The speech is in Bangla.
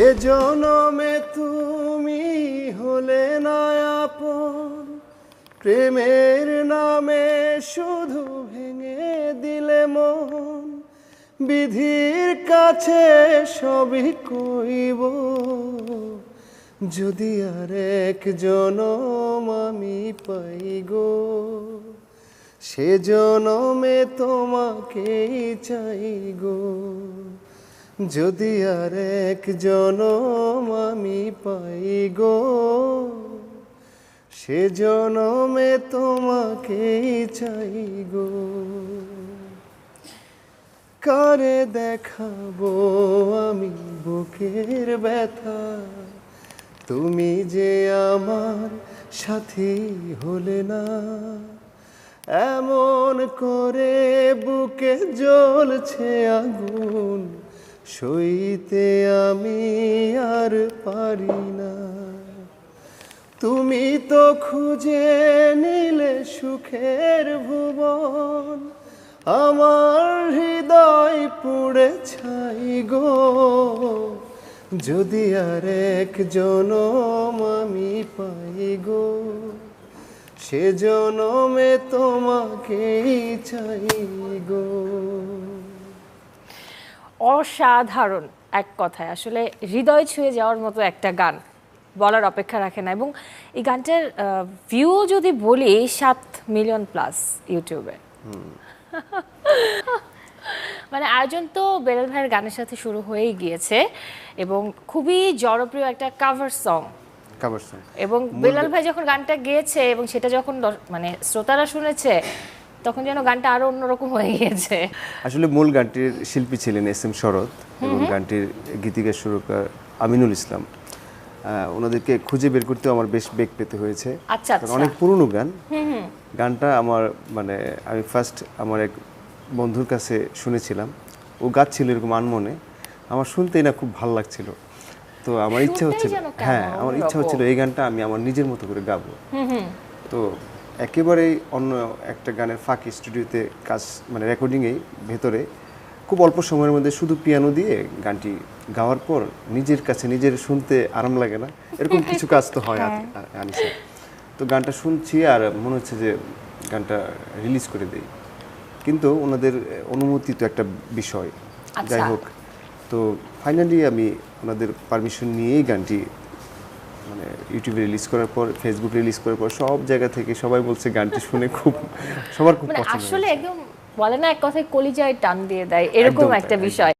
এ জনমে তুমি হলে না আপন, প্রেমের নামে শুধু ভেঙে দিলে মন। বিধির কাছে সবই কইব, যদি আর এক জনম আমি পাই গো, সে জনমে তোমাকেই চাই গো। যদি আর এক জনম আমি পাই গো, সে জনমে তোমাকেই চাই গো। কারে দেখাবো আমি বুকের ব্যথা, তুমি যে আমার সাথী হলে না। এমন করে বুকে জ্বলছে আগুন, সইতে আমি আর পারি না। তুমি তো খুঁজে নিলে সুখের ভুবন, আমার হৃদয় পুড়ে ছাই গো। যদি আর এক জনম আমি পাই গো, সে জনমে তোমাকেই চাই গো। অসাধারণ এক কথায়, আসলে হৃদয় ছুঁয়ে যাওয়ার মতো একটা গান, বলার অপেক্ষা রাখে না। এবং এই গানটার ভিউ যদি বলি 7 মিলিয়ন প্লাস ইউটিউবে। মানে আয়োজন তো বেলাল ভাইয়ের গানের সাথে শুরু হয়েই গিয়েছে এবং খুবই জনপ্রিয় একটা কাভার সং। এবং বেলাল ভাই যখন গানটা গেয়েছে এবং সেটা যখন মানে শ্রোতারা শুনেছে, তখন যেন গানটা আরো অন্যরকম হয়ে গিয়েছে। আসলে মূল গানটির শিল্পী ছিলেন SM শরৎ এবং গানটির গীতিকার সুরকার আমিনুল ইসলাম। ওনাদেরকে খুঁজে বের করতে আমার বেশ বেগ পেতে হয়েছে। আচ্ছা আচ্ছা, অনেক পুরনো গান। গানটা আমার মানে আমি ফার্স্ট আমার এক বন্ধুর কাছে শুনেছিলাম, ও গাচ্ছিল এরকম আনমনে, আমার শুনতেই না খুব ভালো লাগছিল। তো আমার ইচ্ছা হচ্ছিল, হ্যাঁ আমার ইচ্ছা হচ্ছিল এই গানটা আমি আমার নিজের মতো করে গাবো। তো একেবারেই অন্য একটা গানের ফাঁকি স্টুডিওতে কাজ মানে রেকর্ডিংয়েই ভেতরে খুব অল্প সময়ের মধ্যে শুধু পিয়ানো দিয়ে গানটি গাওয়ার পর নিজের কাছে নিজের শুনতে আরাম লাগে না, এরকম কিছু কাজ তো হয় আনিসা। তো গানটা শুনছি আর মনে হচ্ছে যে গানটা রিলিজ করে দেই, কিন্তু ওনাদের অনুমতি তো একটা বিষয়। যাই হোক, তো ফাইনালি আমি ওনাদের পারমিশন নিয়েই গানটি মানে ইউটিউবে রিলিজ করার পর, ফেসবুক রিলিজ করার পর সব জায়গা থেকে সবাই বলছে গানটি শুনে খুব সবার খুব পছন্দ হয়েছে। আসলে একদম বলে না এক কথায় কলিজায় টান দিয়ে দেয়, এরকম একটা বিষয়।